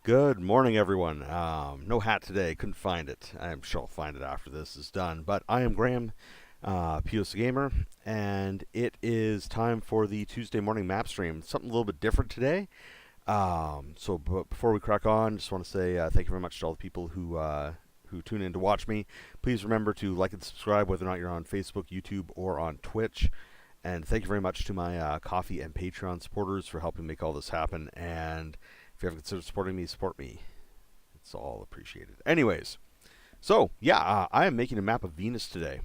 Good morning, everyone. No hat today. Couldn't find it. I'm sure I'll find it after this is done. But I am Graham, POC Gamer, and it is time for the Tuesday morning map stream. Something a little bit different today. But before we crack on, just want to say thank you very much to all the people who tune in to watch me. Please remember to like and subscribe, whether or not you're on Facebook, YouTube, or on Twitch. And thank you very much to my Coffee and Patreon supporters for helping make all this happen. And if you haven't considered supporting me, support me. It's all appreciated. Anyways, I am making a map of Venus today.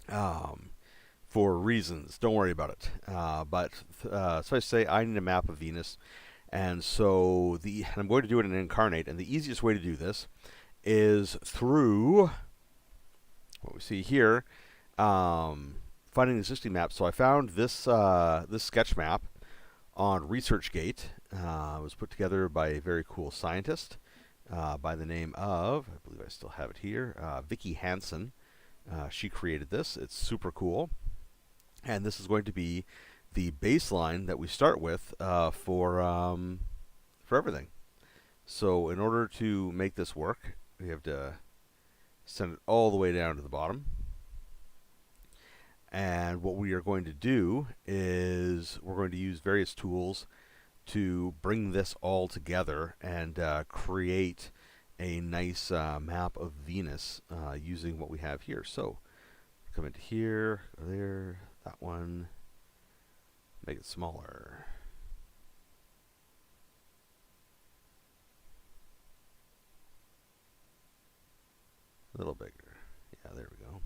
For reasons. Don't worry about it. Suffice to say, I need a map of Venus. And so I'm going to do it in Inkarnate. And the easiest way to do this is through what we see here, finding an existing map. So I found this sketch map on ResearchGate. It was put together by a very cool scientist by the name of, I believe I still have it here, Vicky Hansen. She created this. It's super cool. And this is going to be the baseline that we start with for everything. So in order to make this work, we have to send it all the way down to the bottom. And what we are going to do is we're going to use various tools to bring this all together and create a nice map of Venus using what we have here. So come into here, go there, that one, make it smaller. A little bigger. Yeah, there we go.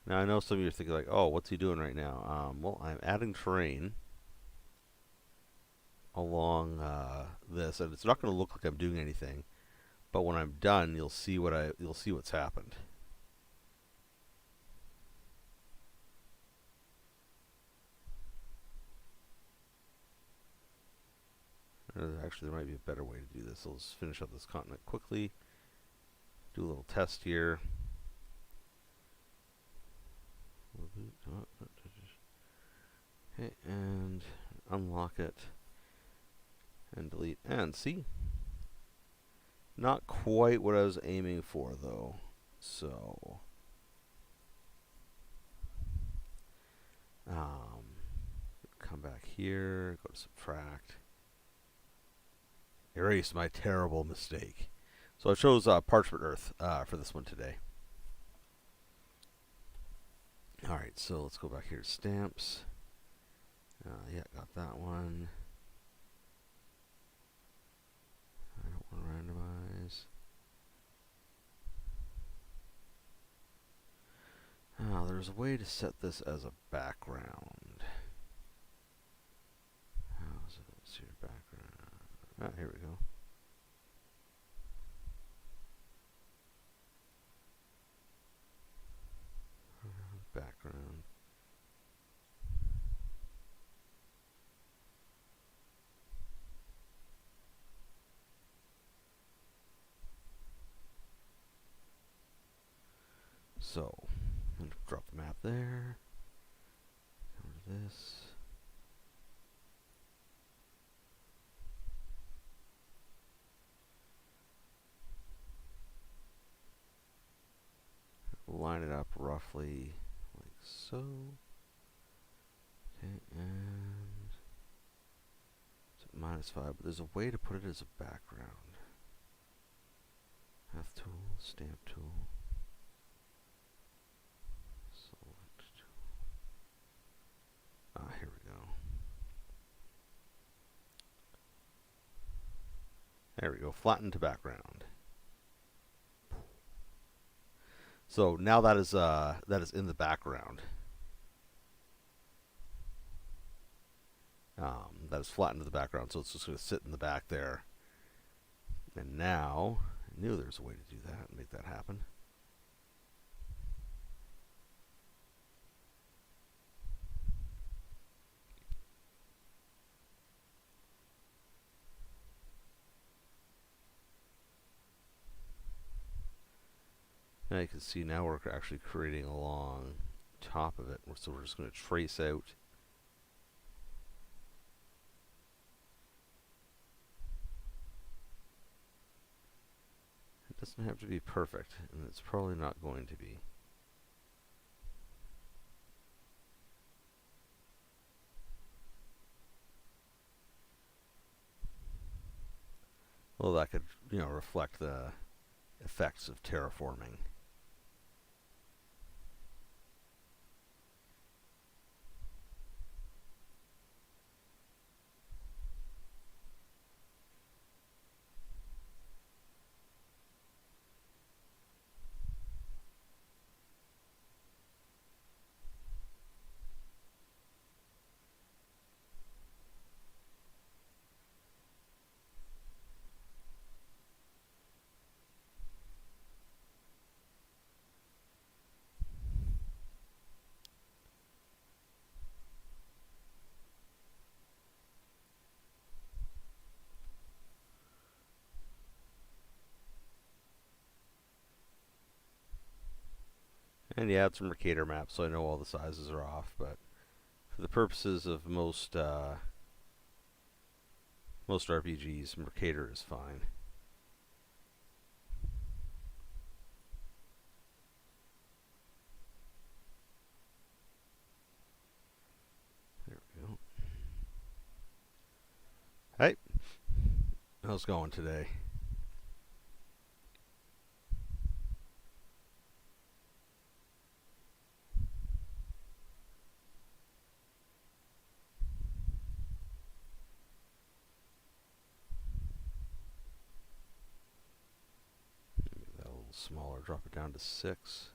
Now I know some of you are thinking like, oh, what's he doing right now? Well, I'm adding terrain along this, and it's not going to look like I'm doing anything. But when I'm done, you'll see what's happened. Actually, there might be a better way to do this. Let's finish up this continent quickly. Do a little test here. Okay, and unlock it. And delete. And see? Not quite what I was aiming for, though. So, come back here, go to subtract. Erase my terrible mistake. So I chose Parchment Earth for this one today. Alright, so let's go back here to stamps. Yeah, got that one. I don't want to randomize. There's a way to set this as a background. How's it? Let's see your background. Here we go. Background. So, I'm going to drop the map there. Come to this. Line it up roughly like so. Okay, and it's at -5, but there's a way to put it as a background. Path tool, stamp tool. Here we go. There we go. Flatten to background. So now that is in the background. That is flattened to the background, so it's just going to sit in the back there. And now, I knew there was a way to do that and make that happen. Now you can see now we're actually creating along top of it. So we're just going to trace out. It doesn't have to be perfect, and it's probably not going to be. Well, that could, reflect the effects of terraforming. And yeah, it's a Mercator map, so I know all the sizes are off, but for the purposes of most RPGs, Mercator is fine. There we go. Hey, how's it going today? Make that a little smaller, drop it down to 6.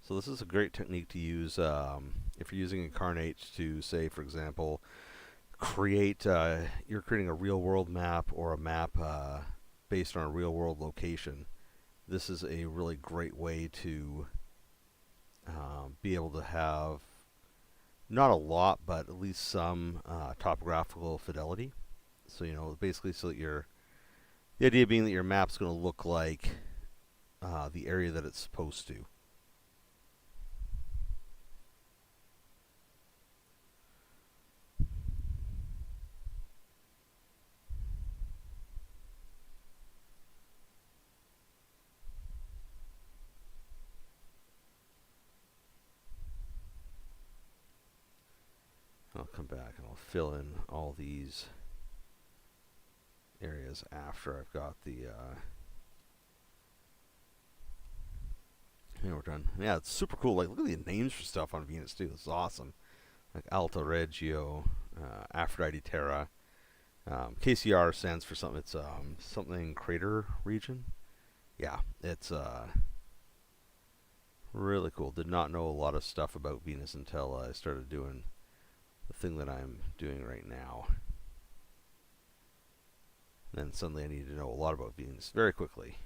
So this is a great technique to use if you're using Inkarnate to, say, for example, you're creating a real world map or a map based on a real world location. This is a really great way to be able to have not a lot, but at least some topographical fidelity. So basically, so that the idea being that your map's going to look like the area that it's supposed to. I'll come back and I'll fill in all these areas after I've got the we're done. Yeah, it's super cool. Like, look at the names for stuff on Venus too. This is awesome. Like Alta Regio, Aphrodite Terra. KCR stands for something. It's something crater region. Yeah, it's really cool. Did not know a lot of stuff about Venus until I started doing the thing that I'm doing right now. Then suddenly I needed to know a lot about Venus very quickly.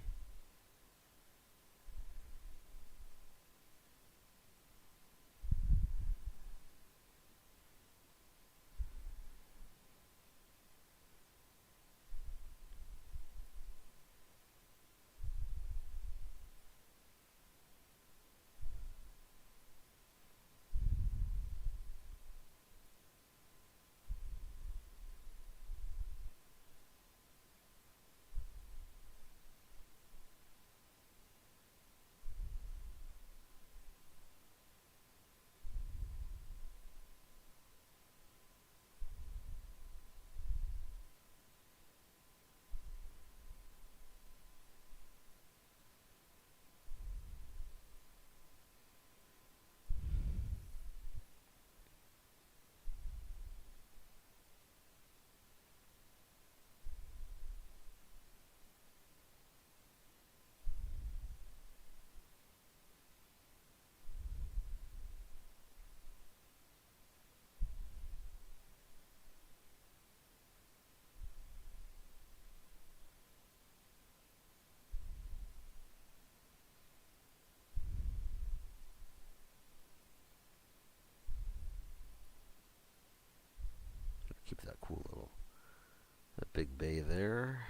Big Bay there.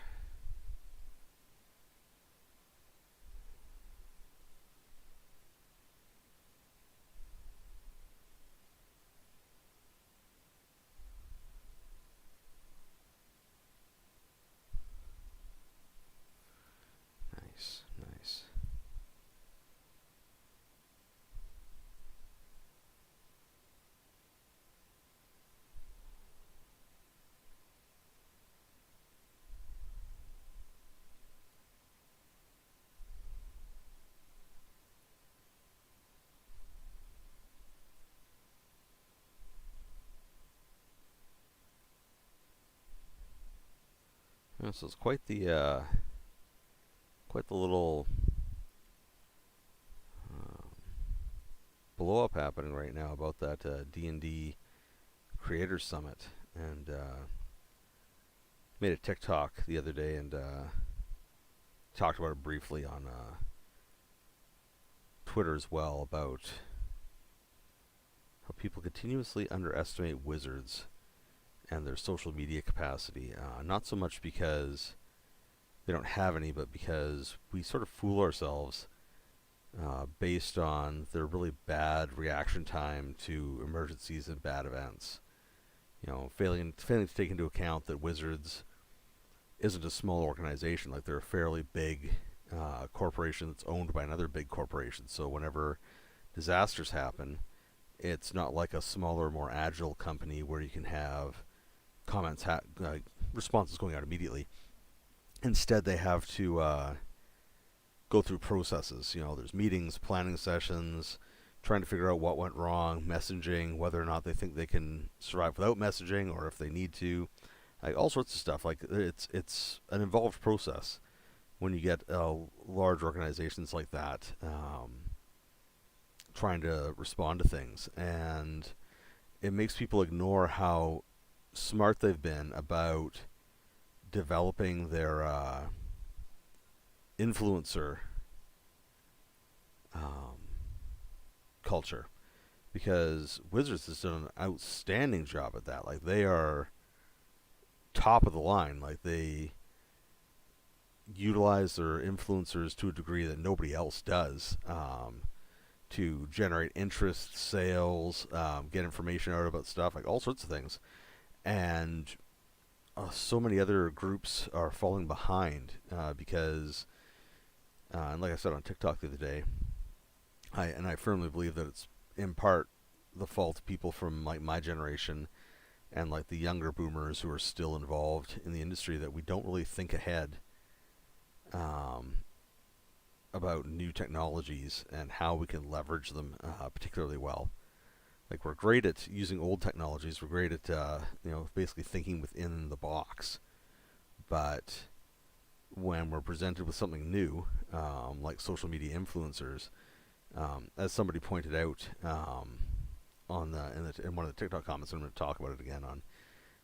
Nice, nice. This is quite the little uh, blow up happening right now about that D&D Creators Summit, and made a TikTok the other day and talked about it briefly on Twitter as well about how people continuously underestimate wizards and their social media capacity. Not so much because they don't have any, but because we sort of fool ourselves based on their really bad reaction time to emergencies and bad events. Failing to take into account that Wizards isn't a small organization. Like, they're a fairly big corporation that's owned by another big corporation. So whenever disasters happen, it's not like a smaller, more agile company where you can have responses going out immediately. Instead, they have to go through processes. There's meetings, planning sessions, trying to figure out what went wrong, messaging, whether or not they think they can survive without messaging, or if they need to, like all sorts of stuff. Like, it's an involved process when you get large organizations like that trying to respond to things, and it makes people ignore how smart they've been about developing their influencer um, culture, because Wizards has done an outstanding job at that. Like, they are top of the line. Like, they utilize their influencers to a degree that nobody else does, to generate interest, sales, get information out about stuff, like all sorts of things. And so many other groups are falling behind because, and like I said on TikTok the other day, I firmly believe that it's in part the fault of people from like my generation and like the younger boomers who are still involved in the industry, that we don't really think ahead um, about new technologies and how we can leverage them particularly well. Like, we're great at using old technologies. We're great at basically thinking within the box. But when we're presented with something new, like social media influencers, as somebody pointed out in one of the TikTok comments, and I'm going to talk about it again on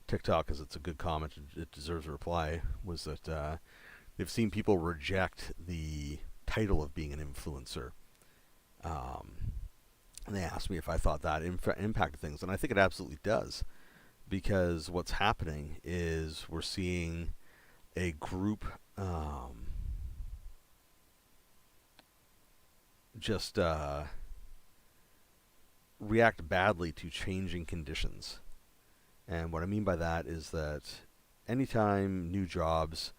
TikTok because it's a good comment and it deserves a reply, was that they've seen people reject the title of being an influencer. And they asked me if I thought that impacted things, and I think it absolutely does, because what's happening is we're seeing a group just react badly to changing conditions. And what I mean by that is that anytime new jobs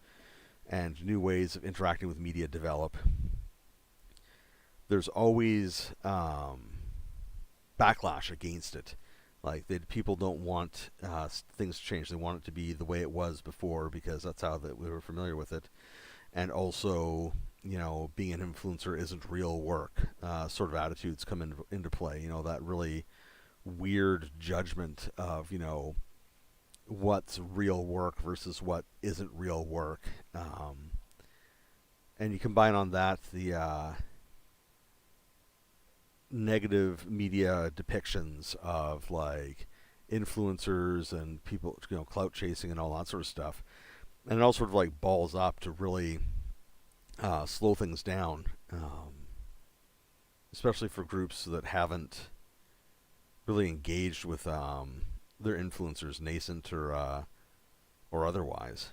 and new ways of interacting with media develop, there's always backlash against it. Like, people don't want things to change. They want it to be the way it was before because that's how we were familiar with it. And also, being an influencer isn't real work. Sort of attitudes come into play. That really weird judgment of what's real work versus what isn't real work. And you combine on that the negative media depictions of like influencers and people, clout chasing and all that sort of stuff, and it all sort of like balls up to really slow things down, especially for groups that haven't really engaged with their influencers, nascent or or otherwise.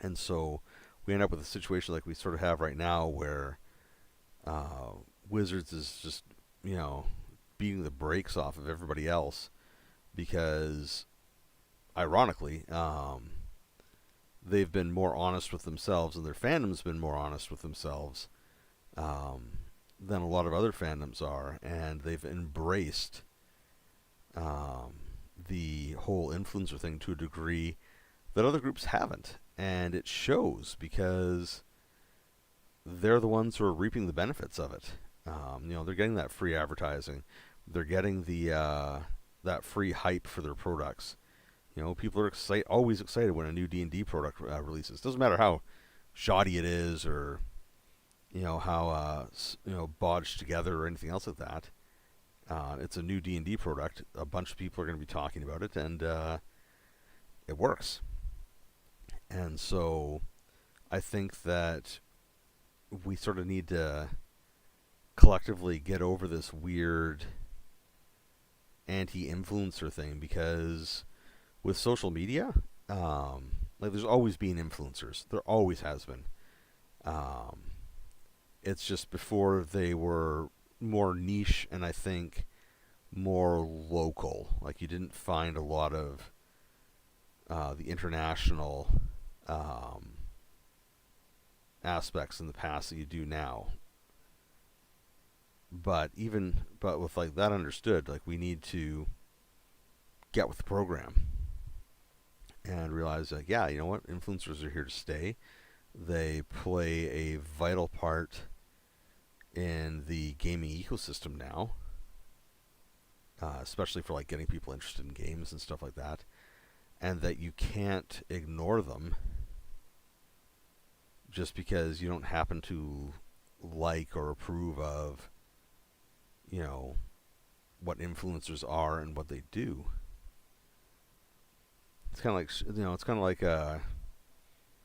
And so we end up with a situation like we sort of have right now where uh, Wizards is just, you know, beating the brakes off of everybody else because, ironically, they've been more honest with themselves and their fandom's been more honest with themselves than a lot of other fandoms are. And they've embraced um, the whole influencer thing to a degree that other groups haven't. And it shows because they're the ones who are reaping the benefits of it. They're getting that free advertising. They're getting the that free hype for their products. People are always excited when a new D&D product releases. Doesn't matter how shoddy it is or how bodged together or anything else like that. It's a new D&D product. A bunch of people are going to be talking about it, and it works. And so I think that we sort of need to collectively get over this weird anti-influencer thing, because with social media, there's always been influencers. There always has been. It's just before they were more niche and I think more local. Like, you didn't find a lot of the international aspects in the past that you do now. But with like that understood, like, we need to get with the program and realize that, yeah, you know what, influencers are here to stay. They play a vital part in the gaming ecosystem now, especially for like getting people interested in games and stuff like that, and that you can't ignore them just because you don't happen to like or approve of, what influencers are and what they do. It's kind of like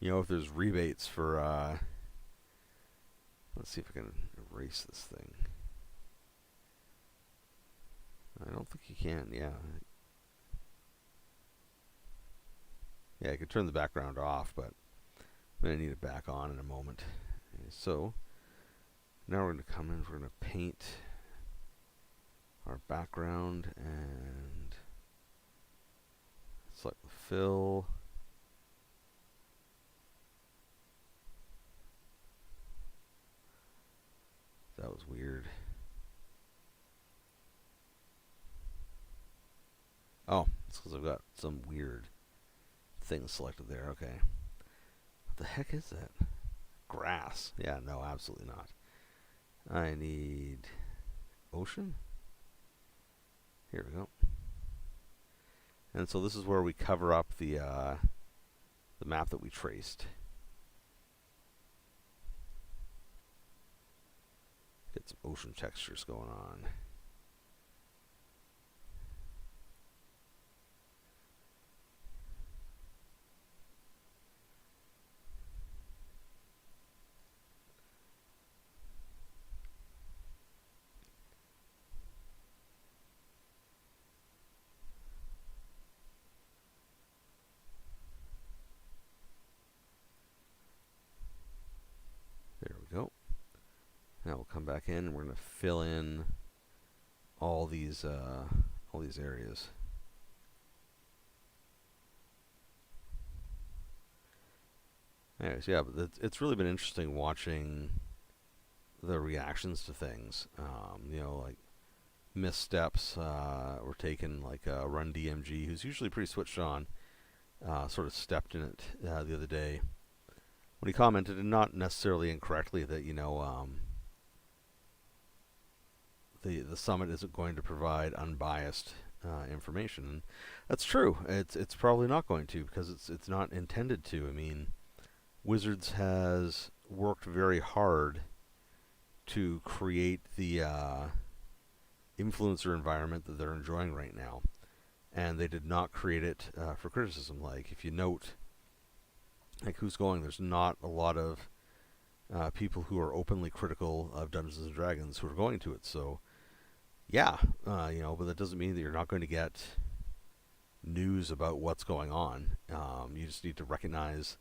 if there's rebates for, let's see if I can erase this thing. I don't think you can, yeah. Yeah, I could turn the background off, but I'm going to need it back on in a moment. Okay, so, now we're going to come in, we're going to paint our background and select the fill. That was weird. Oh, it's because I've got some weird thing selected there. Okay. What the heck is that? Grass. Yeah, no, absolutely not. I need ocean. Here we go. And so this is where we cover up the map that we traced. Get some ocean textures going on. There we go. Now we'll come back in and we're going to fill in all these areas. Anyways, yeah, but it's really been interesting watching the reactions to things. Like missteps were taken, like Run DMG, who's usually pretty switched on, sort of stepped in it the other day when he commented, and not necessarily incorrectly, that the summit isn't going to provide unbiased information. And that's true. It's probably not going to, because it's not intended to. I mean, Wizards has worked very hard to create the influencer environment that they're enjoying right now, and they did not create it for criticism. Like, if you note, like, who's going, there's not a lot of people who are openly critical of Dungeons and Dragons who are going to it. So, yeah, but that doesn't mean that you're not going to get news about what's going on. You just need to recognize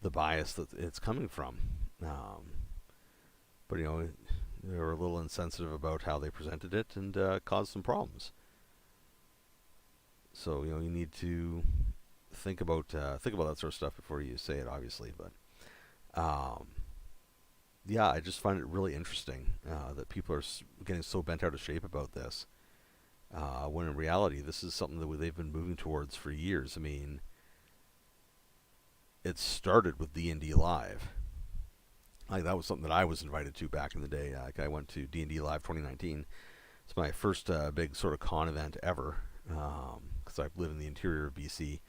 the bias that it's coming from. But they were a little insensitive about how they presented it and caused some problems. So you need to think about that sort of stuff before you say it, obviously. But yeah, I just find it really interesting that people are getting so bent out of shape about this. When in reality, this is something that they've been moving towards for years. I mean, it started with D&D Live. Like, that was something that I was invited to back in the day. Like, I went to D&D Live 2019. It's my first big sort of con event ever, because I live in the interior of BC,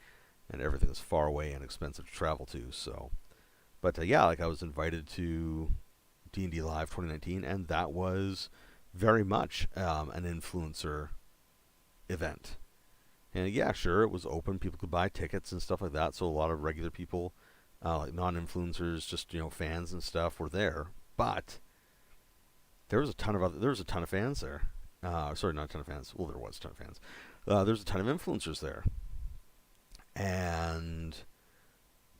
and everything is far away and expensive to travel to. So, but yeah, like, I was invited to D&D Live 2019, and that was very much an influencer event. And yeah, sure, it was open. People could buy tickets and stuff like that. So a lot of regular people, like non-influencers, just fans and stuff, were there. But there was a ton of fans there. Sorry, not a ton of fans. Well, there was a ton of fans. There's a ton of influencers there, and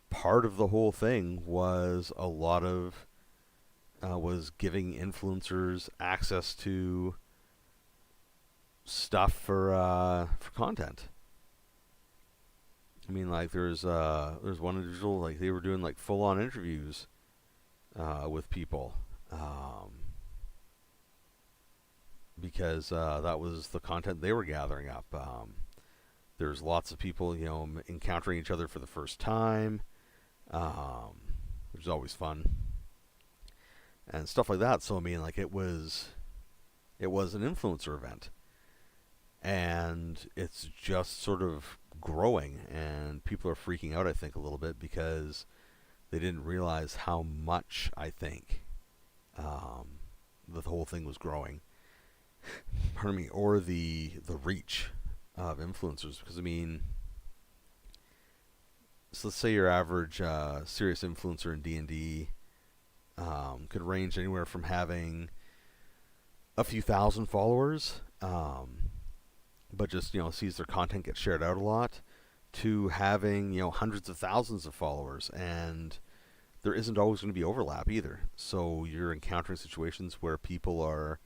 part of the whole thing was a lot of was giving influencers access to stuff for content. I mean, like, there's one individual, like, they were doing like full on interviews with people, because that was the content they were gathering up. There's lots of people encountering each other for the first time, which is always fun and stuff like that. So I mean, like, it was an influencer event, and it's just sort of growing, and people are freaking out, I think, a little bit, because they didn't realize how much, I think, the whole thing was growing. Pardon me, or the reach of influencers. Because I mean, so let's say your average serious influencer in D&D could range anywhere from having a few thousand followers, but just sees their content get shared out a lot, to having hundreds of thousands of followers, and there isn't always going to be overlap either. So you're encountering situations where people are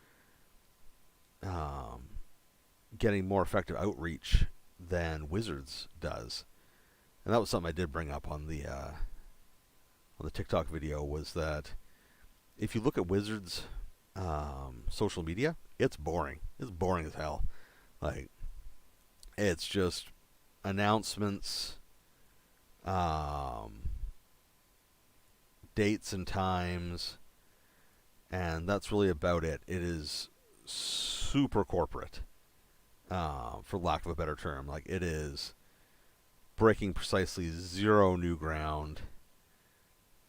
getting more effective outreach than Wizards does. And that was something I did bring up on the TikTok video, was that if you look at Wizards social media, it's boring. It's boring as hell. Like, it's just announcements, dates and times, and that's really about it. It is super corporate, for lack of a better term. Like, it is breaking precisely zero new ground,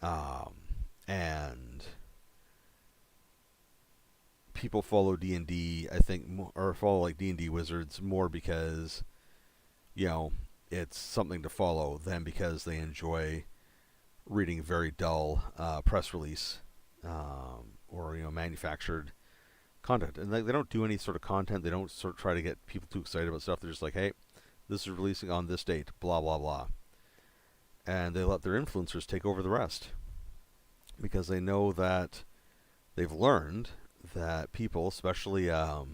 and people follow D&D, I think, or follow like D&D Wizards more because it's something to follow than because they enjoy reading very dull press release, or manufactured content. And they don't do any sort of content. They don't sort of try to get people too excited about stuff. They're just like, hey, this is releasing on this date, blah blah blah, and they let their influencers take over the rest, because they know that they've learned that people, especially the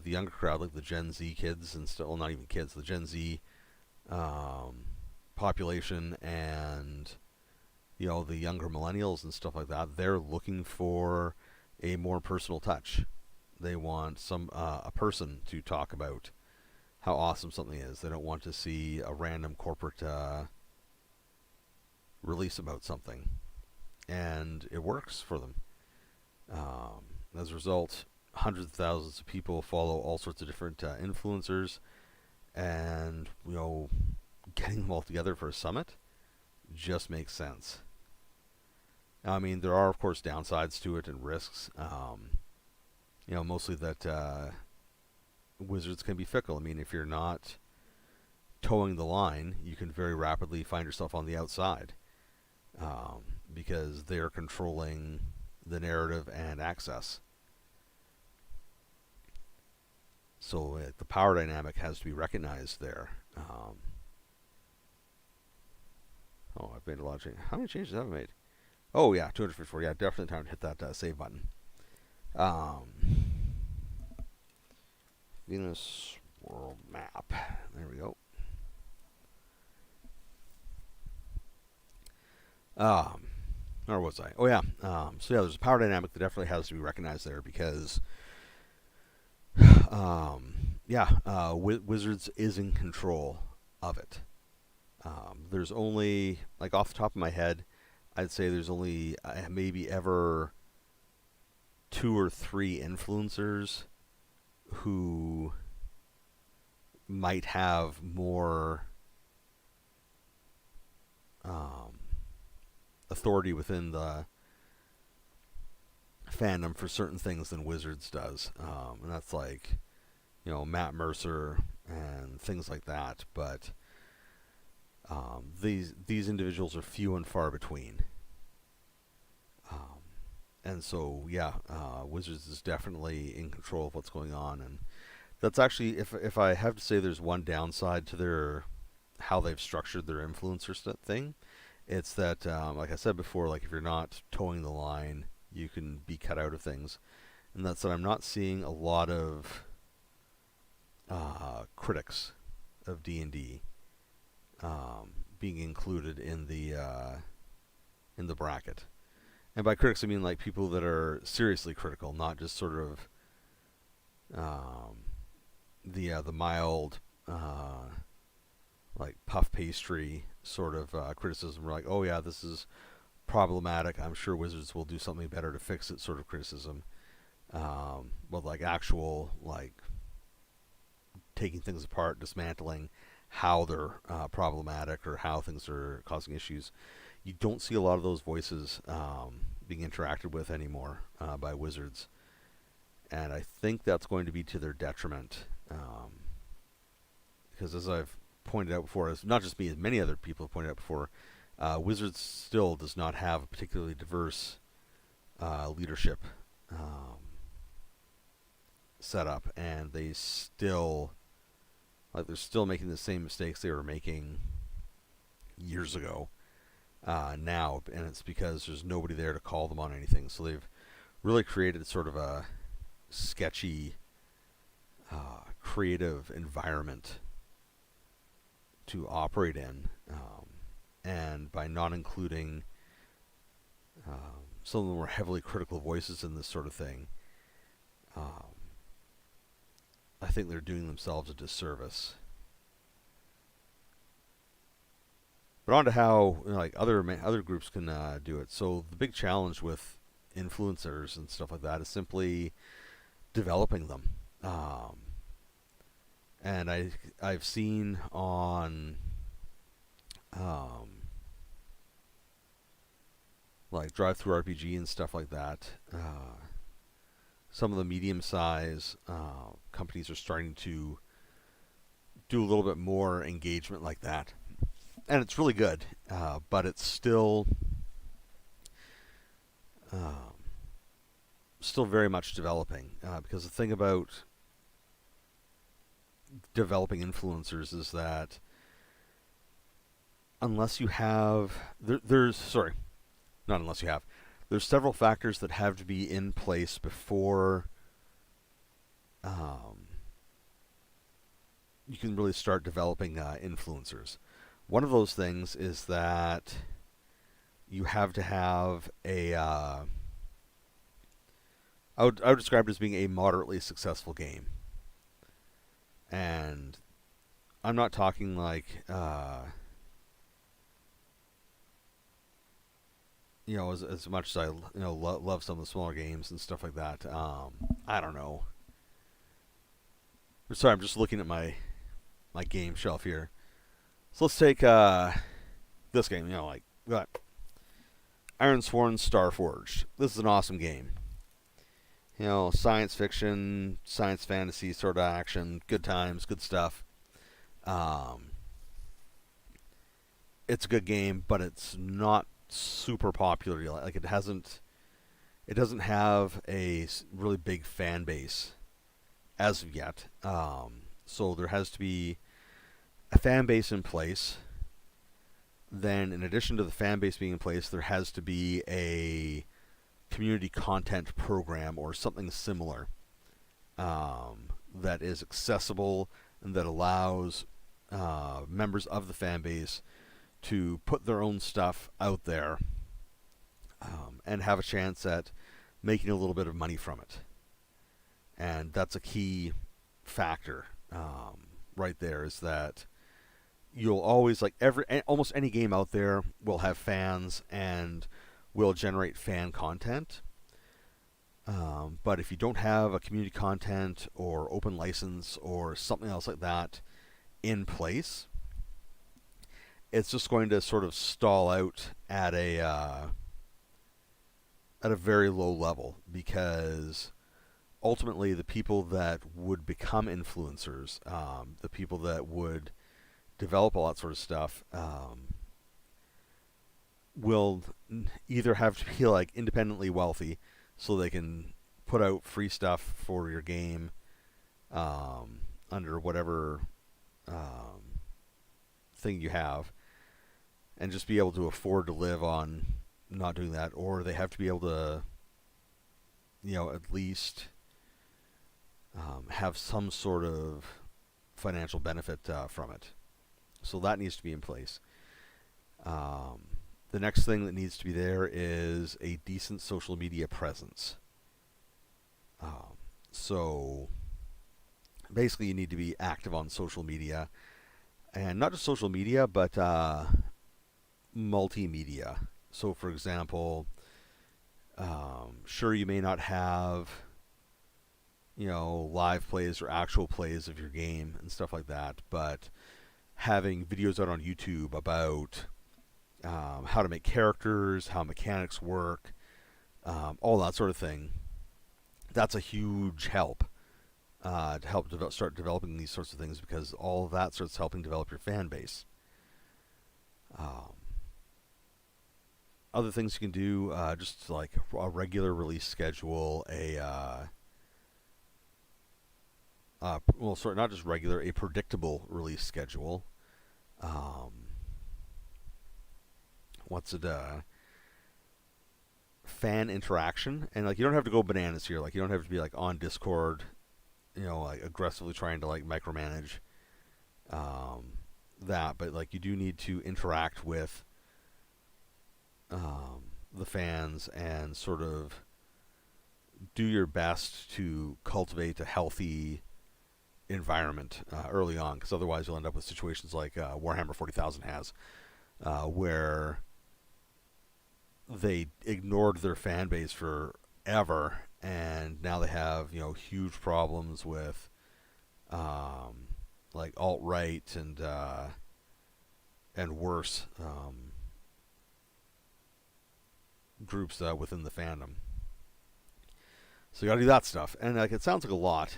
younger crowd, like the Gen Z kids and still, well, not even kids, the Gen Z population, and the younger millennials and stuff like that, they're looking for a more personal touch. They want a person to talk about how awesome something is. They don't want to see a random corporate release about something, and it works for them. As a result, hundreds of thousands of people follow all sorts of different influencers, and getting them all together for a summit just makes sense. I mean, there are, of course, downsides to it and risks. Mostly that Wizards can be fickle. I mean, if you're not towing the line, you can very rapidly find yourself on the outside, because they're controlling the narrative and access. So the power dynamic has to be recognized there. I've made a lot of changes. How many changes have I made? Oh yeah, 254. Yeah, definitely time to hit that save button. Um, Venus world map. There we go. Or was I? Oh yeah. So yeah, there's a power dynamic that definitely has to be recognized there because, Wizards is in control of it. There's only, like off the top of my head, I'd say there's only maybe ever 2 or 3 influencers who might have more authority within the fandom for certain things than Wizards does, and that's like, Matt Mercer and things like that. But these individuals are few and far between, and so Wizards is definitely in control of what's going on, and that's actually, if I have to say, there's one downside to their how they've structured their influencer thing. It's that, like I said before, like if you're not towing the line, you can be cut out of things, and that's that I'm not seeing a lot of critics of D&D being included in the bracket. And by critics, I mean like people that are seriously critical, not just sort of the mild like puff pastry sort of criticism. We're like, oh yeah, this is problematic. I'm sure Wizards will do something better to fix it. Sort of criticism, but like actual like taking things apart, dismantling how they're problematic or how things are causing issues. You don't see a lot of those voices being interacted with anymore by Wizards, and I think that's going to be to their detriment. Because as I've pointed out before, as not just me, as many other people have pointed out before, Wizards still does not have a particularly diverse leadership setup, and they're still making the same mistakes they were making years ago now, and it's because there's nobody there to call them on anything. So they've really created sort of a sketchy, creative environment to operate in, and by not including some of the more heavily critical voices in this sort of thing, I think they're doing themselves a disservice. But on to how like other groups can do it. So the big challenge with influencers and stuff like that is simply developing them. And I've seen on like Drive Through RPG and stuff like that, some of the medium size companies are starting to do a little bit more engagement like that, and it's really good, but it's still very much developing, because the thing about developing influencers is that unless you have there's several factors that have to be in place before you can really start developing influencers. One of those things is that you have to have I would describe it as being a moderately successful game. And I'm not talking like as much as I love some of the smaller games and stuff like that. I don't know. Sorry, I'm just looking at my game shelf here. So let's take this game. Like got Ironsworn Starforged. This is an awesome game. Science fiction, science fantasy sort of action, good times, good stuff. It's a good game, but it's not super popular. Like it doesn't have a really big fan base as of yet. So there has to be a fan base in place. Then, in addition to the fan base being in place, there has to be a community content program or something similar that is accessible and that allows members of the fan base to put their own stuff out there and have a chance at making a little bit of money from it. And that's a key factor right there, is that you'll always, like, almost any game out there will have fans and will generate fan content. But if you don't have a community content or open license or something else like that in place, it's just going to sort of stall out at a very low level, because ultimately the people that would become influencers, the people that would develop all that sort of stuff, will either have to be like independently wealthy so they can put out free stuff for your game under whatever thing you have, and just be able to afford to live on not doing that, or they have to be able to, at least have some sort of financial benefit from it. So that needs to be in place. The next thing that needs to be there is a decent social media presence. So basically you need to be active on social media, and not just social media, but multimedia. So for example, sure, you may not have live plays or actual plays of your game and stuff like that, but having videos out on YouTube about how to make characters, how mechanics work, all that sort of thing, that's a huge help to help start developing these sorts of things, because all of that starts helping develop your fan base. Other things you can do, just like a regular release schedule, not just regular, a predictable release schedule. Fan interaction, and like you don't have to go bananas here. Like you don't have to be like on Discord, like aggressively trying to like micromanage that, but like you do need to interact with the fans and sort of do your best to cultivate a healthy environment early on, because otherwise you'll end up with situations like Warhammer 40,000 has, where they ignored their fan base forever, and now they have huge problems with like alt-right and worse groups within the fandom. So you got to do that stuff, and like it sounds like a lot,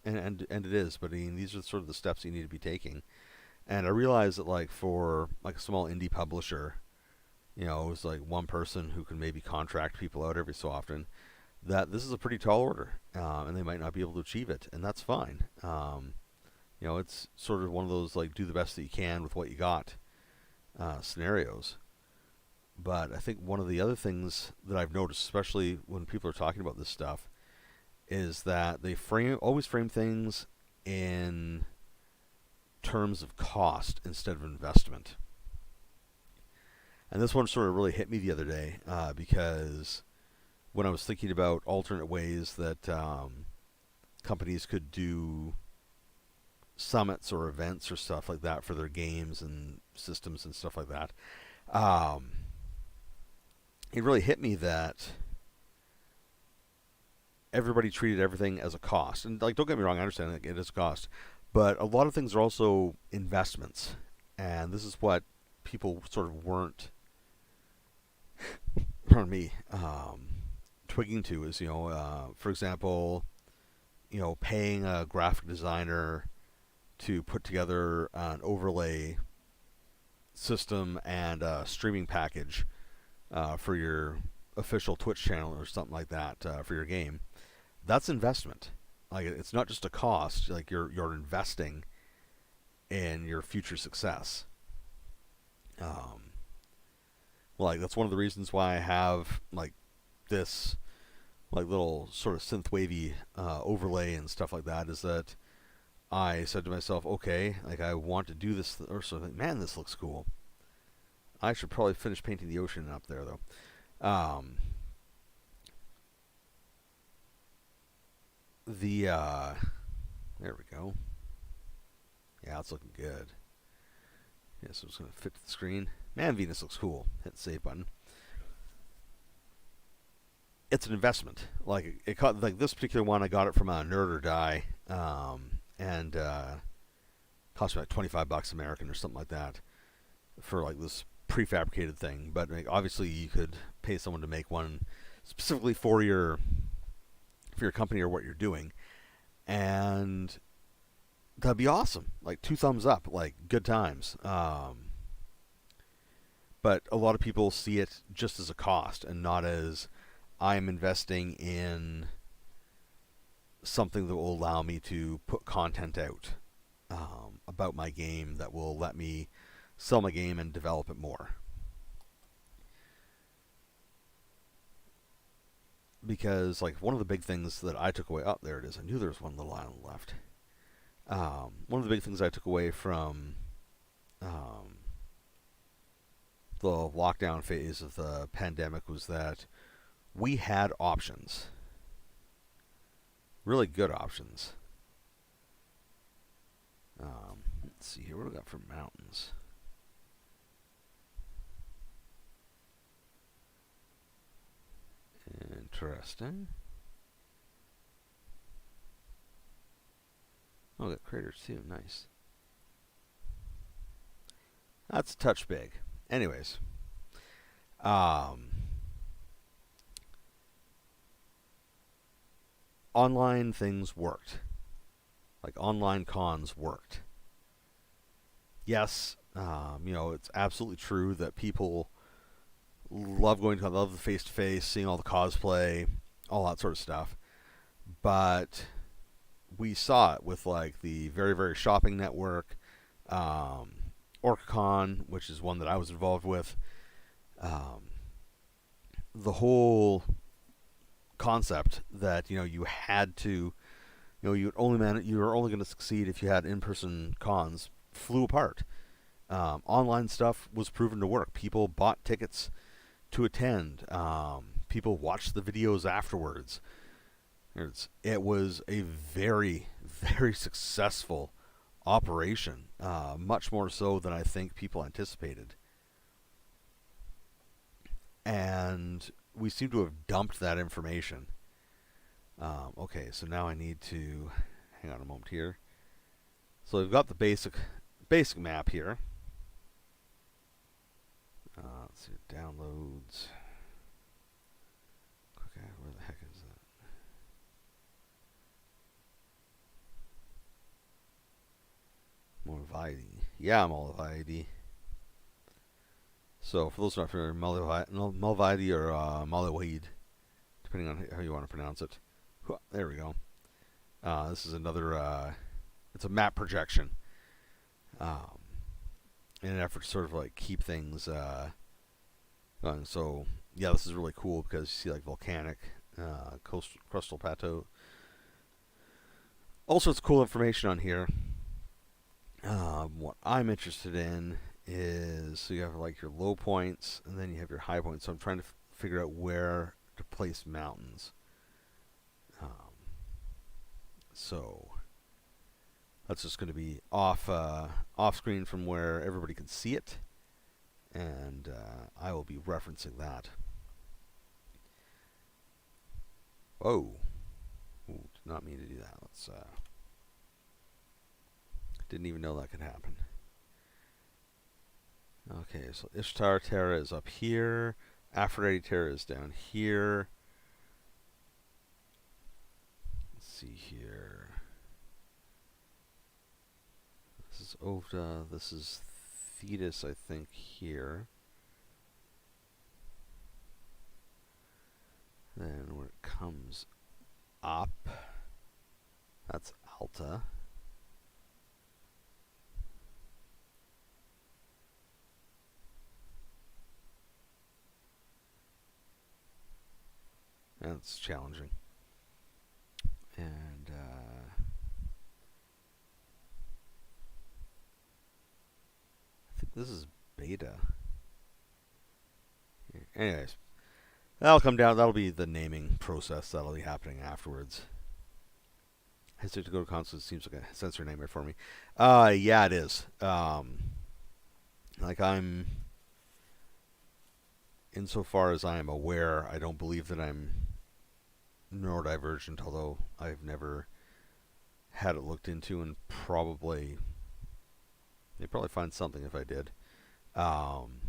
and it is, but I mean, these are sort of the steps you need to be taking. And I realize that like for like a small indie publisher, it's like one person who can maybe contract people out every so often, that this is a pretty tall order, and they might not be able to achieve it, and that's fine. It's sort of one of those like do the best that you can with what you got scenarios. But I think one of the other things that I've noticed, especially when people are talking about this stuff, is that they always frame things in terms of cost instead of investment. And this one sort of really hit me the other day, because when I was thinking about alternate ways that companies could do summits or events or stuff like that for their games and systems and stuff like that, it really hit me that everybody treated everything as a cost. And like, don't get me wrong, I understand that it is a cost, but a lot of things are also investments. And this is what people sort of weren't, pardon me, twigging to is, for example, paying a graphic designer to put together an overlay system and a streaming package for your official Twitch channel or something like that for your game. That's investment. Like it's not just a cost. Like you're investing in your future success. Um, like that's one of the reasons why I have like this like little sort of synth wavy overlay and stuff like that. Is that I said to myself, okay, like I want to do this, or something. Man, this looks cool. I should probably finish painting the ocean up there though. The There we go. Yeah, it's looking good. Yeah, so it's gonna fit to the screen. Man, Venus looks cool. Hit the save button. It's an investment. Like it caught like this particular one. I got it from a Nerd or Die, and cost me like $25 American or something like that for like this prefabricated thing. But like, obviously, you could pay someone to make one specifically for your company or what you're doing, and that'd be awesome. Like two thumbs up. Like good times. But a lot of people see it just as a cost and not as I'm investing in something that will allow me to put content out about my game that will let me sell my game and develop it more. Because like one of the big things that I took away, oh there it is. I knew there was one little island left. One of the big things I took away from um, the lockdown phase of the pandemic was that we had options, really good options. Let's see here. What do we got for mountains? Interesting. Oh, got craters too. Nice. That's a touch big. Anyways, um, online things worked. Like online cons worked. Yes, it's absolutely true that people love the face to face, seeing all the cosplay, all that sort of stuff. But we saw it with like the Very Very Shopping Network, OrcaCon, which is one that I was involved with. Um, the whole concept that you had to, you were only going to succeed if you had in person cons flew apart. Online stuff was proven to work. People bought tickets to attend. People watched the videos afterwards. It was a very, very successful operation, much more so than I think people anticipated. And we seem to have dumped that information. Okay, so now I need to hang on a moment here. So we've got the basic map here. Let's see, downloads. Okay, where the heck is that? Malvadi. Yeah, Malvadi. So for those who are not familiar, Malvadi or Malawaid, depending on how you want to pronounce it. There we go. This is another. It's a map projection. Um, in an effort to sort of like keep things going. So yeah, this is really cool because you see like volcanic, crustal plateau, all sorts of cool information on here. What I'm interested in is so you have like your low points and then you have your high points. So I'm trying to figure out where to place mountains. So that's just going to be off screen from where everybody can see it, and I will be referencing that. Oh, did not mean to do that. Let's. Didn't even know that could happen. Okay, so Ishtar Terra is up here. Aphrodite Terra is down here. Let's see here. This is Ovda. This is Thetis, I think, here. Then when it comes up, That's Alta. That's challenging. And I think this is beta. Anyways, that'll come down. That'll be the naming process that'll be happening afterwards. Hesitate to go to console seems like a sensor namer for me. Yeah, it is. Like I'm, insofar as I am aware, I don't believe that I'm neurodivergent, although I've never had it looked into, and probably they'd probably find something if I did. Um,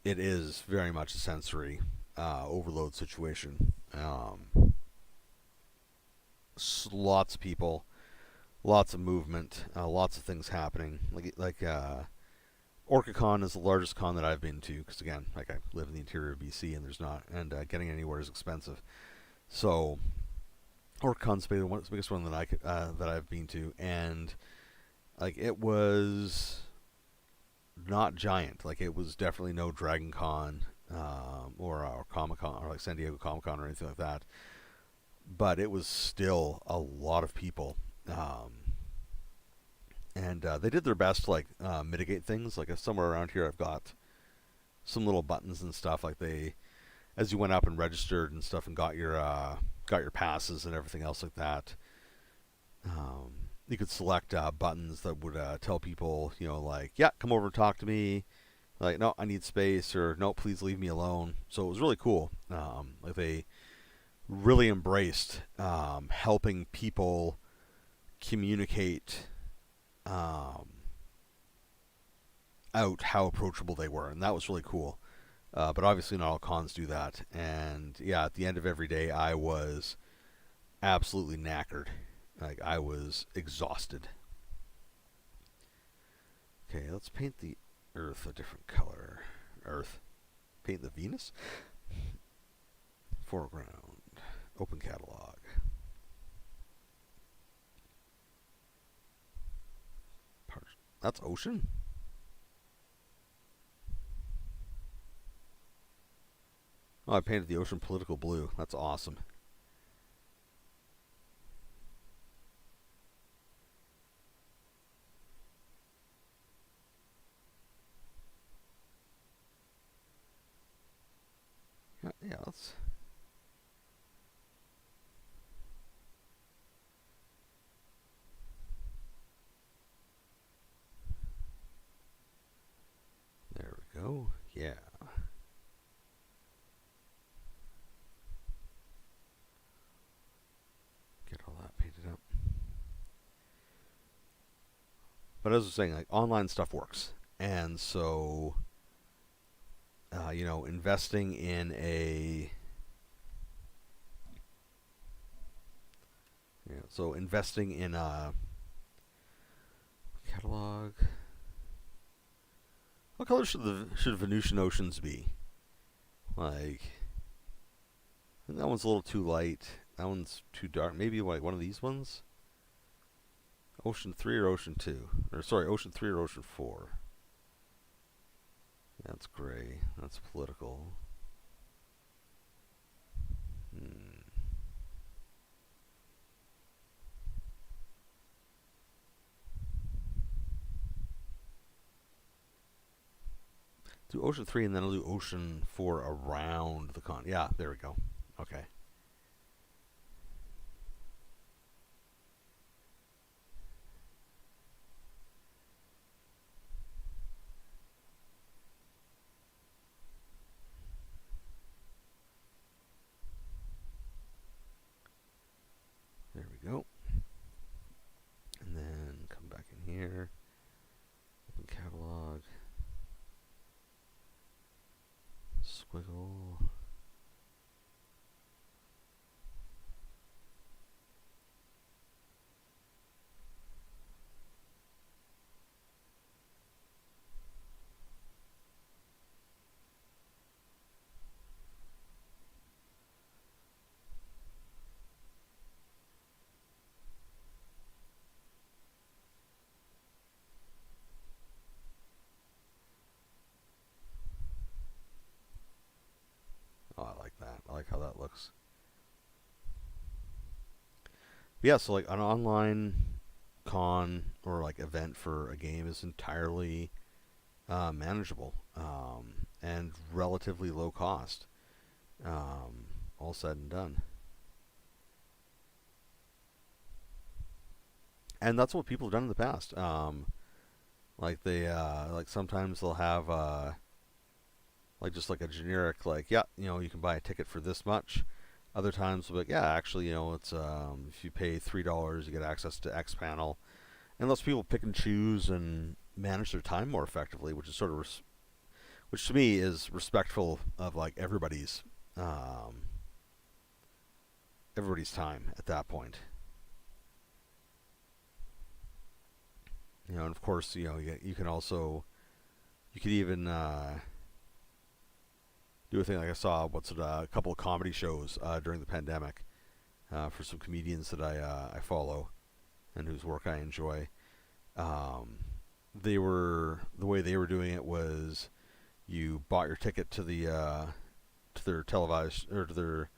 it is very much a sensory overload situation. Lots of people, lots of movement, lots of things happening. OrcaCon is the largest con that I've been to because again, like I live in the interior of BC and there's not, and getting anywhere is expensive. So OrcaCon's the biggest one that that I've been to, and like it was not giant. Like it was definitely no Dragon Con or Comic Con or like San Diego Comic Con or anything like that. But it was still a lot of people. And they did their best to like mitigate things. Like somewhere around here, I've got some little buttons and stuff. Like they, as you went up and registered and stuff, and got your passes and everything else like that. You could select buttons that would tell people, like, yeah, come over and talk to me. Like, no, I need space, or no, please leave me alone. So it was really cool. Like they really embraced helping people communicate out how approachable they were, and that was really cool. But obviously, not all cons do that. And yeah, at the end of every day, I was absolutely knackered. Like I was exhausted. Okay, let's paint the Earth a different color. Earth. Paint the Venus. Foreground. Open catalog. That's ocean? Oh, I painted the ocean political blue. That's awesome. Yeah, let's. There we go. Yeah. Get all that painted up. But as I was saying, like online stuff works, and so investing in a investing in a catalog. What color should Venusian Oceans be? Like, I think that one's a little too light. That one's too dark. Maybe like one of these ones. Ocean 3 or Ocean 2? Or sorry, Ocean 3 or Ocean 4? That's gray. That's political. Hmm. Do Ocean 3 and then I'll do Ocean 4 around the con. Yeah, there we go. Okay. There we go. And then come back in here. Open catalog. Squiggle. looks. But yeah, so like an online con or like event for a game is entirely manageable and relatively low cost. All said and done. And that's what people have done in the past. Like they, like sometimes they'll have, like just like a generic, like, yeah, you can buy a ticket for this much. Other times, they'll be like, yeah, actually, it's if you pay $3, you get access to X panel, and lets people pick and choose and manage their time more effectively, which is sort of, which to me is respectful of like um, everybody's time at that point. And of course, you can also, you could even do a thing like I saw a couple of comedy shows during the pandemic for some comedians that I follow and whose work I enjoy. Um, the way they were doing it was you bought your ticket to their televised or to their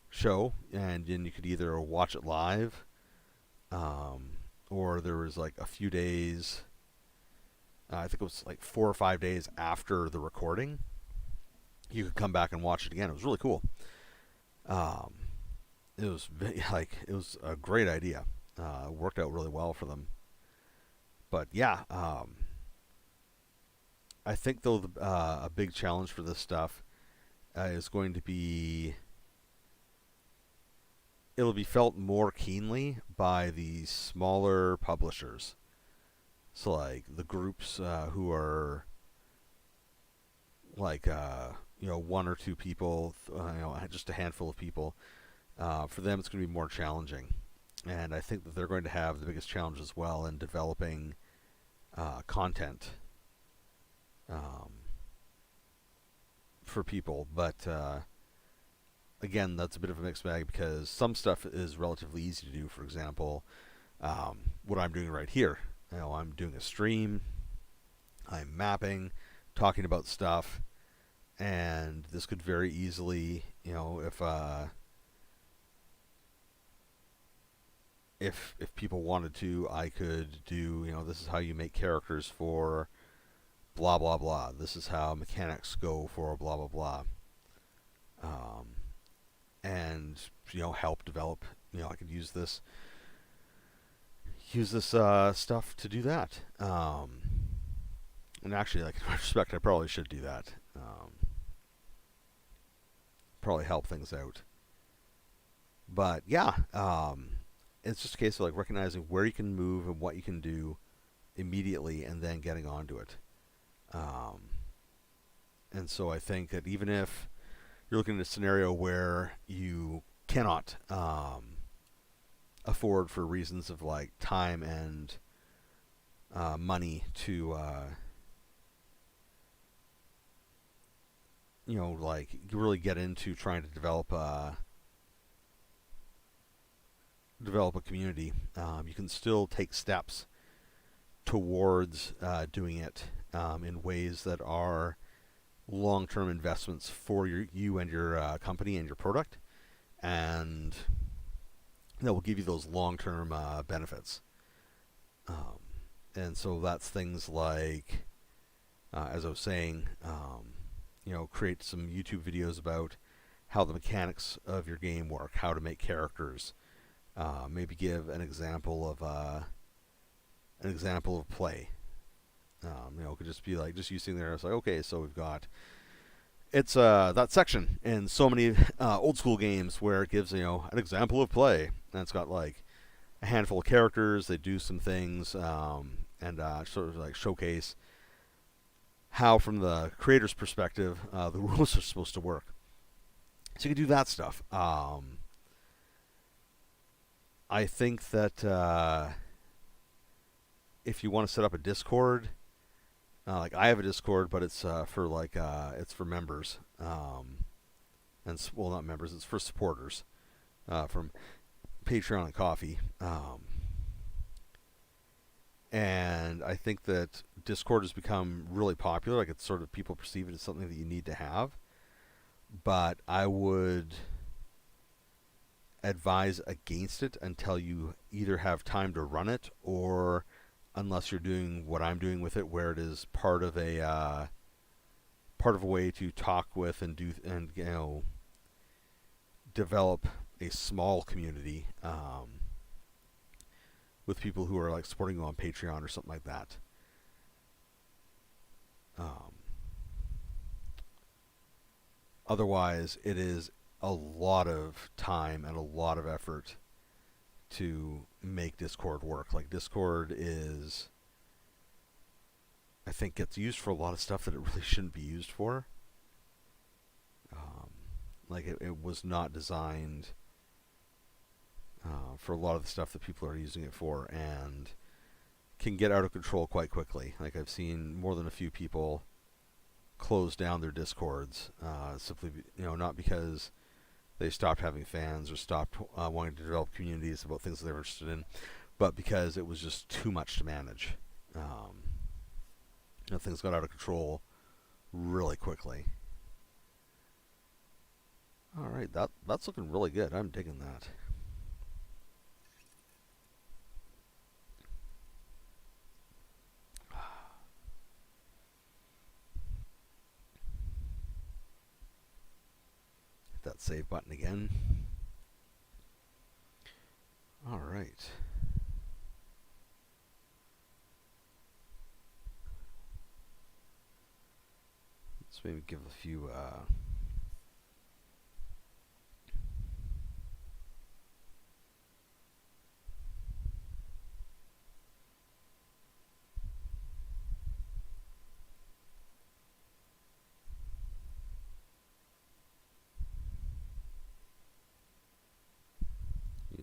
show, and then you could either watch it live, um, or there was like a few days. I think it was like 4 or 5 days after the recording. You could come back and watch it again. It was really cool. Um, it was like it was a great idea. Worked out really well for them. But yeah, I think though a big challenge for this stuff is going to be it'll be felt more keenly by the smaller publishers. So like the groups who are like one or two people, just a handful of people. For them, it's going to be more challenging, and I think that they're going to have the biggest challenge as well in developing content um, for people. But again, that's a bit of a mixed bag because some stuff is relatively easy to do. For example, what I'm doing right here. I'm doing a stream. I'm mapping, talking about stuff, and this could very easily, if people wanted to, I could do, this is how you make characters for blah blah blah. This is how mechanics go for blah blah blah. Um, and help develop. I could use this stuff to do that. And actually, like in retrospect, I probably should do that. Probably help things out. But yeah, it's just a case of like recognizing where you can move and what you can do immediately, and then getting onto it. Um, and so I think that even if you're looking at a scenario where you cannot afford, for reasons of like time and money, to like really get into trying to develop a community, you can still take steps towards doing it in ways that are long-term investments for you and your company and your product, and that will give you those long-term benefits. Um, and so that's things like, as I was saying, create some YouTube videos about how the mechanics of your game work, how to make characters. Maybe give an example of play. It could just be like just you sitting there. It's like, okay, so we've got it's that section in so many old school games where it gives an example of play, and it's got like a handful of characters. They do some things and sort of like showcase how, from the creator's perspective, the rules are supposed to work. So you can do that stuff. I think that if you want to set up a Discord, like I have a Discord, but it's for like it's for members, and well, not members, it's for supporters from Patreon and Coffee. And I think that Discord has become really popular. Like, it's sort of, people perceive it as something that you need to have. But I would advise against it until you either have time to run it, or unless you're doing what I'm doing with it, where it is part of a way to talk with and do and develop a small community with people who are like supporting you on Patreon or something like that. Um, Otherwise, it is a lot of time and a lot of effort to make Discord work. Like Discord is, I think, gets used for a lot of stuff that it really shouldn't be used for. Like it was not designed for a lot of the stuff that people are using it for, and can get out of control quite quickly. Like I've seen more than a few people close down their Discords, simply not because they stopped having fans or stopped wanting to develop communities about things that they were interested in, but because it was just too much to manage. Things got out of control really quickly. All right, that's looking really good. I'm digging that. Hit that save button again. All right. Let's maybe give a few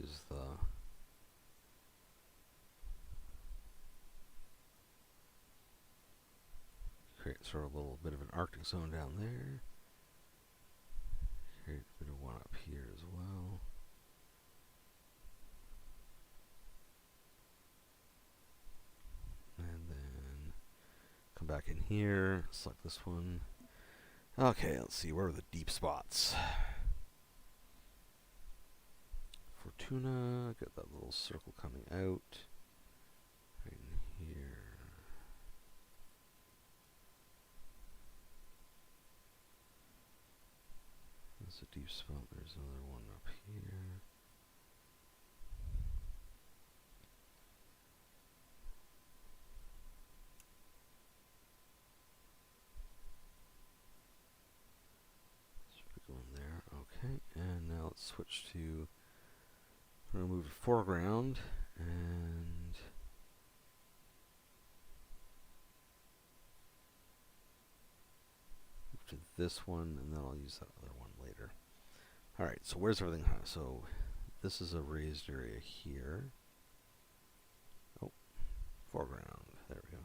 use the create sort of a little bit of an Arctic zone down there. Create a bit of one up here as well. And then come back in here, select this one. Okay, let's see, where are the deep spots? Fortuna, get that little circle coming out. Right in here. That's a deep spot, there's another one up here. Go in there, okay, and now let's switch to, we're going to move to foreground, and move to this one, and then I'll use that other one later. Alright, so where's everything? So this is a raised area here. Oh, foreground, there we go.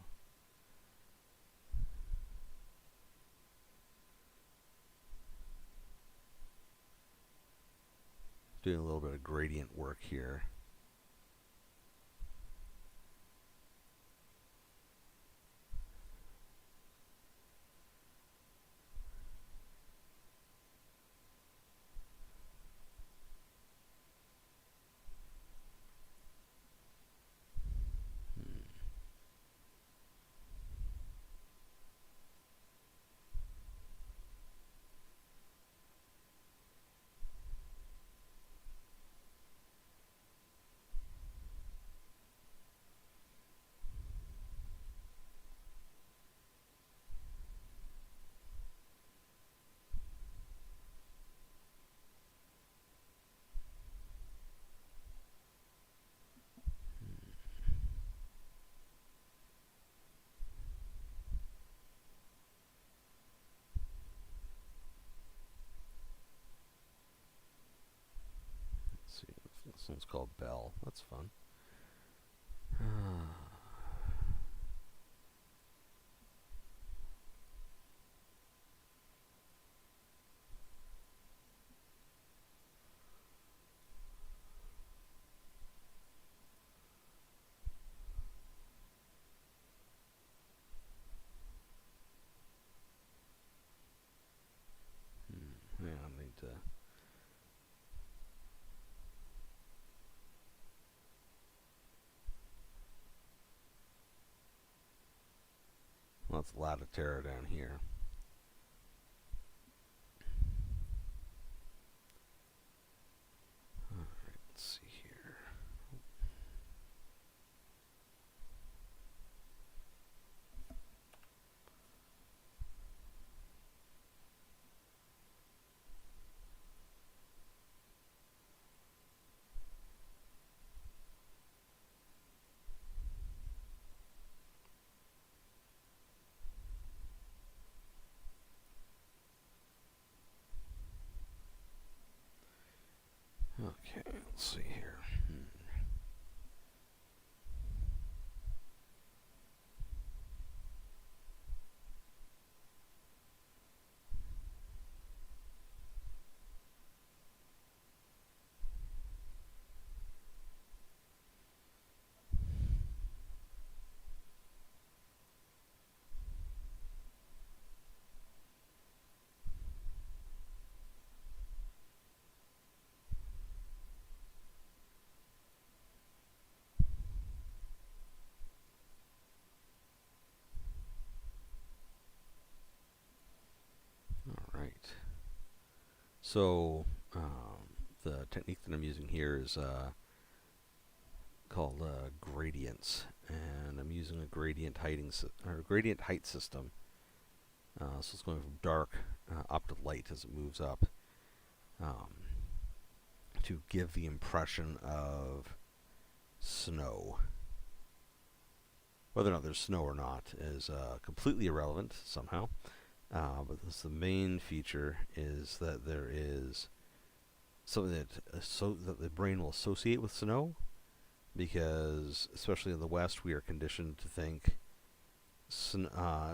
Doing a little bit of gradient work here. See, this one's called Bell. That's fun. Yeah, I need to that's Latiterra down here. Alright, let's see here. Okay, let's see here. Alright. So, the technique that I'm using here is called gradients, and I'm using a gradient gradient height system. So it's going from dark up to light as it moves up, to give the impression of snow. Whether or not there's snow or not is completely irrelevant somehow. But the main feature is that there is something that the brain will associate with snow, because especially in the West, we are conditioned to think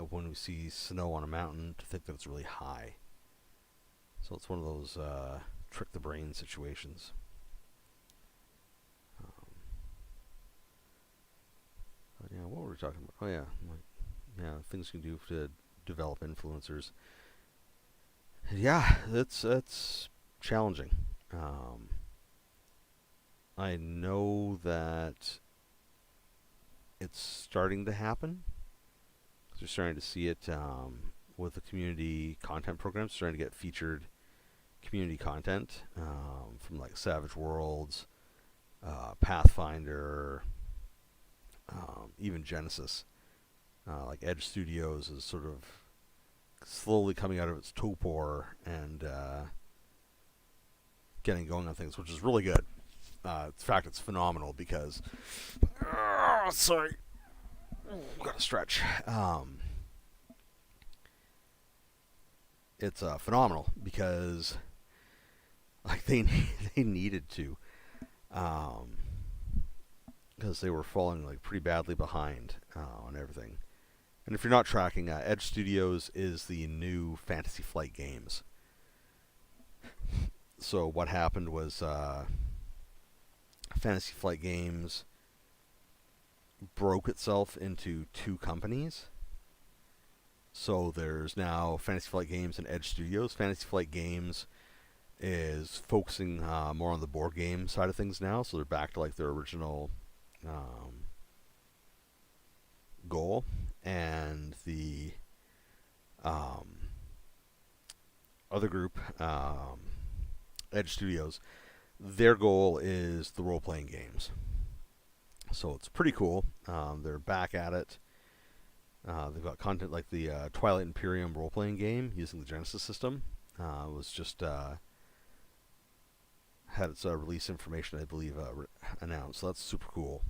when we see snow on a mountain to think that it's really high. So it's one of those trick the brain situations. But yeah, what were we talking about? Oh yeah, things you can do to develop influencers. Yeah, that's challenging. I know that it's starting to happen. You're starting to see it with the community content programs, starting to get featured community content from like Savage Worlds, Pathfinder, even Genesis. Like Edge Studios is sort of slowly coming out of its torpor and getting going on things, which is really good. In fact, it's phenomenal because... sorry. Gotta stretch. It's phenomenal because like they needed to, because they were falling like pretty badly behind on everything. And if you're not tracking, Edge Studios is the new Fantasy Flight Games. So what happened was Fantasy Flight Games broke itself into two companies. So there's now Fantasy Flight Games and Edge Studios. Fantasy Flight Games is focusing more on the board game side of things now, so they're back to like their original goal. And the other group, Edge Studios, their goal is the role-playing games. So it's pretty cool. They're back at it. They've got content like the Twilight Imperium role-playing game using the Genesis system. It was just had its release information, I believe, announced. So that's super cool.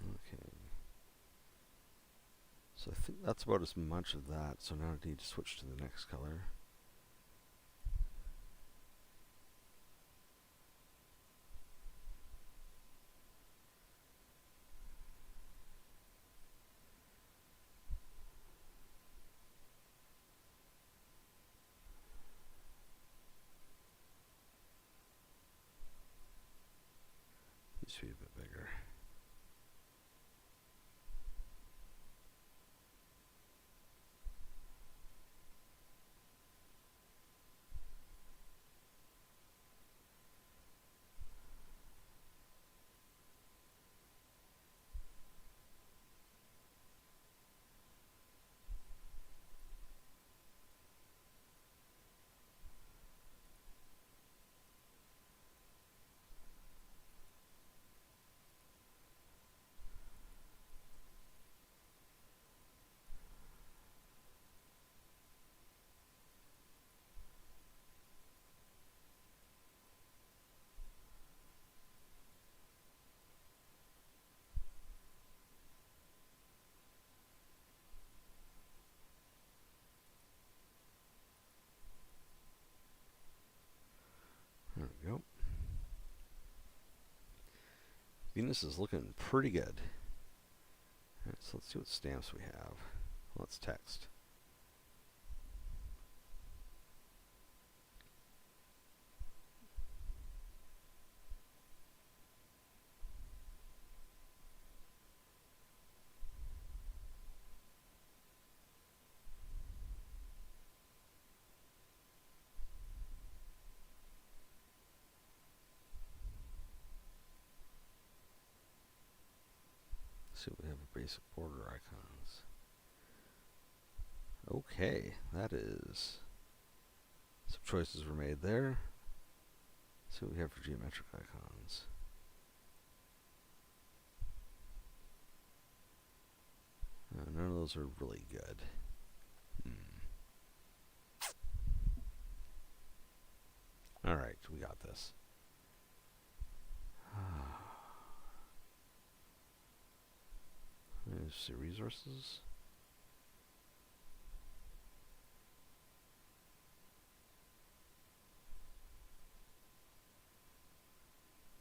Okay. So I think that's about as much of that. So now I need to switch to the next color. Used to be a bit bigger. Venus is looking pretty good. Alright, so let's see what stamps we have. Let's text. See what we have a basic border icons. Okay, that is some choices were made there. Let's see what we have for geometric icons. None of those are really good. Alright, we got this. Let's see, resources.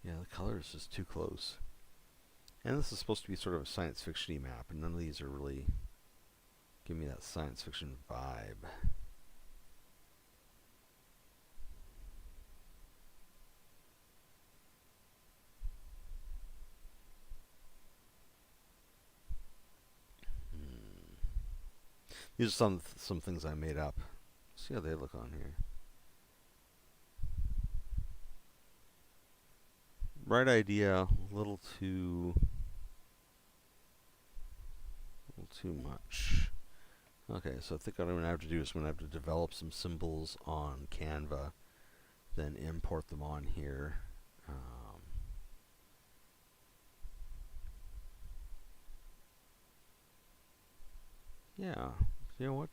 Yeah, the color is just too close. And this is supposed to be sort of a science fiction-y map, and none of these are really giving me that science fiction vibe. These are some things I made up. See how they look on here. Right idea, a little too much. Okay, so I think what I'm going to have to do is I'm going to have to develop some symbols on Canva, then import them on here. Yeah, you know what?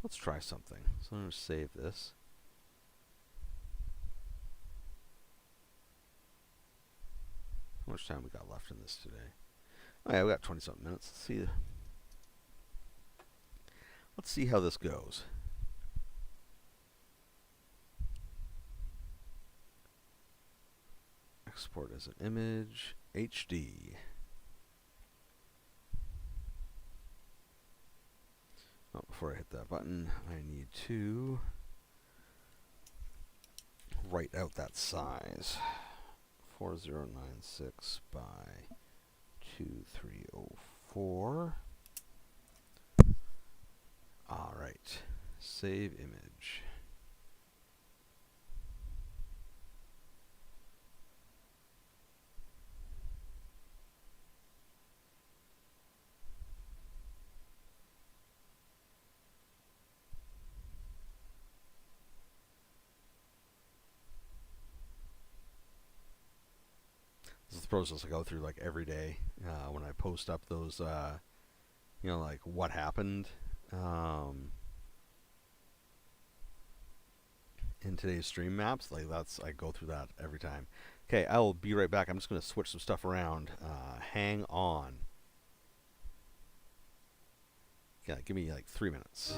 Let's try something. So I'm going to save this. How much time we got left in this today? Oh yeah, we got 20-something minutes. Let's see how this goes. Export as an image, HD. Oh, before I hit that button, I need to write out that size. 4096 by 2304. All right, save image. This is the process I go through like every day when I post up those, you know, like what happened in today's stream maps. Like I go through that every time. Okay, I will be right back. I'm just going to switch some stuff around. Hang on. Yeah, give me like 3 minutes.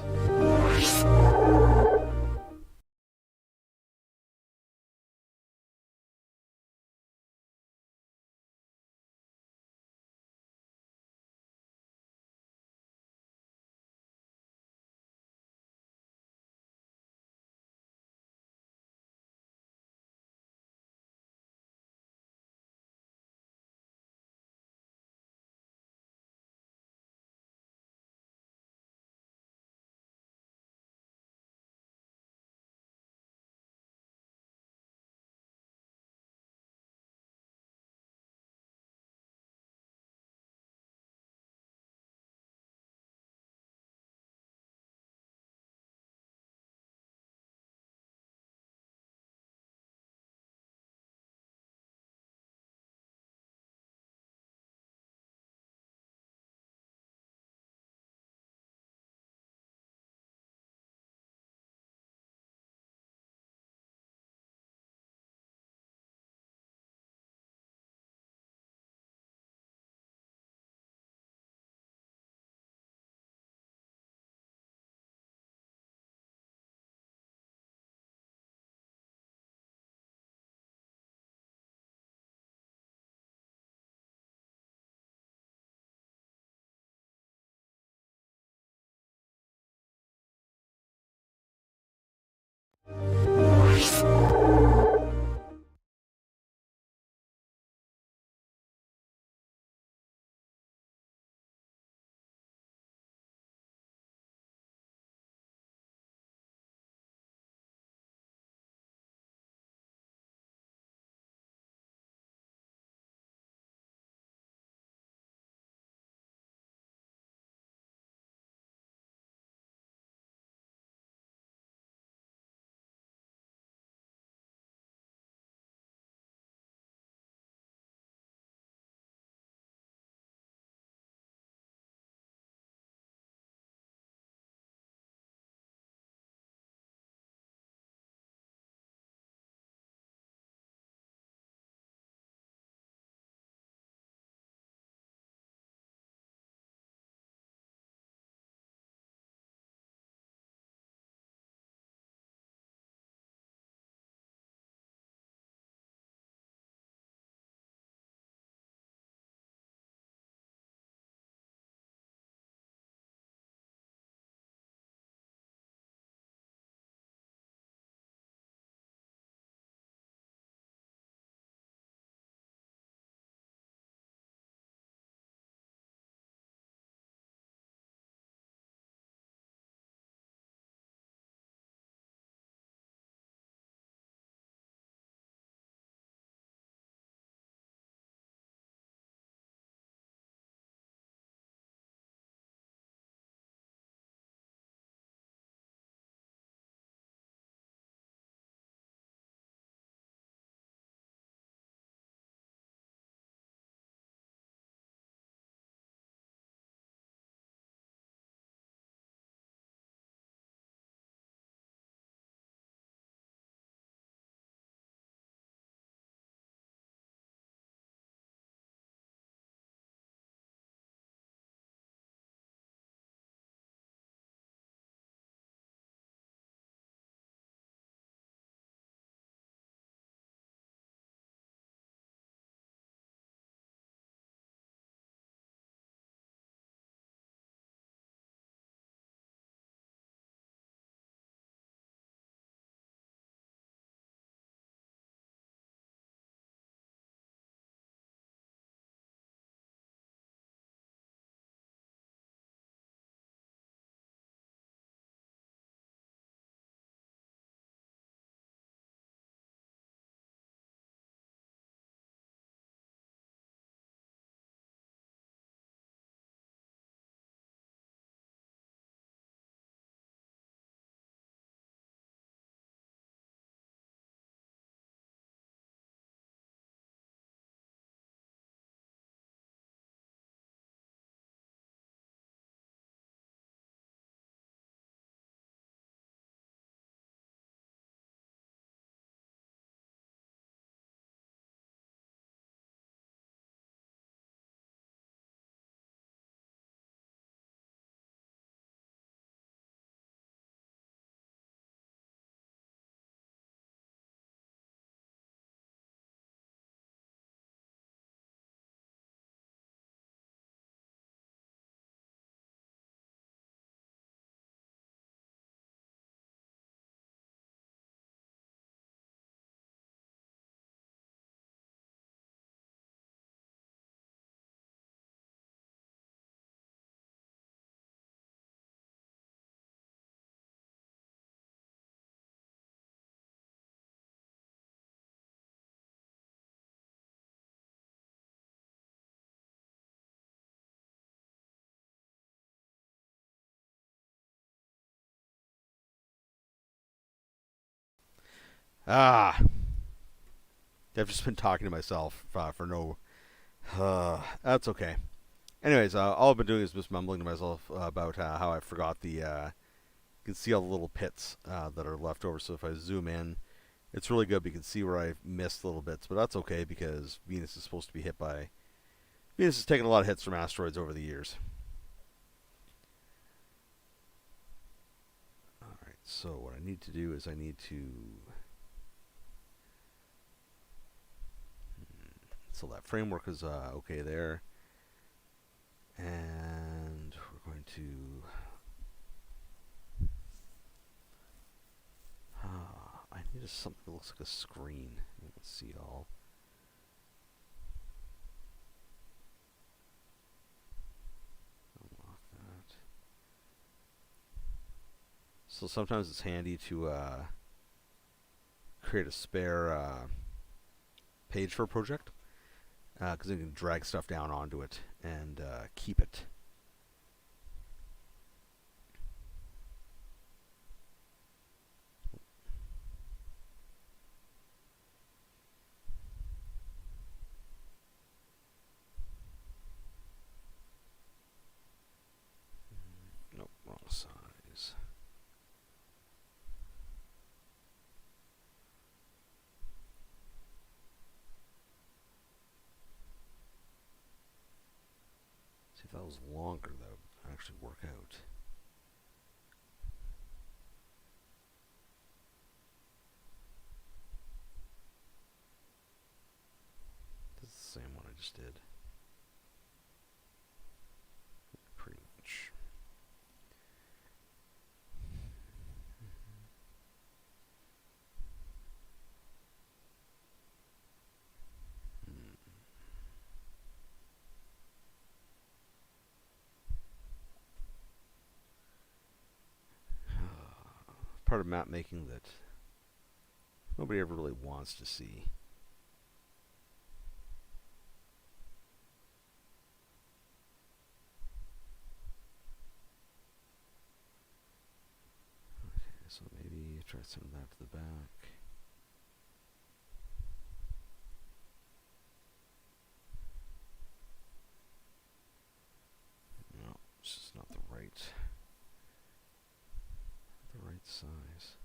Ah, I've just been talking to myself for no. That's okay. Anyways, all I've been doing is just mumbling to myself about how I forgot the. You can see all the little pits that are left over. So if I zoom in, it's really good. You can see where I missed little bits, but that's okay because Venus is supposed to be hit by. Venus has taken a lot of hits from asteroids over the years. All right. So what I need to do is I need to. So that framework is okay there. And we're going to. I need something that looks like a screen. Let's see all. Unlock that. So sometimes it's handy to create a spare page for a project because you can drag stuff down onto it and keep it. Nope, wrong size. See if that was longer, that would actually work out. This is the same one I just did. Pretty much. Part of map making that nobody ever really wants to see. Okay, so maybe try sending that to the back. No, it's just not the right size.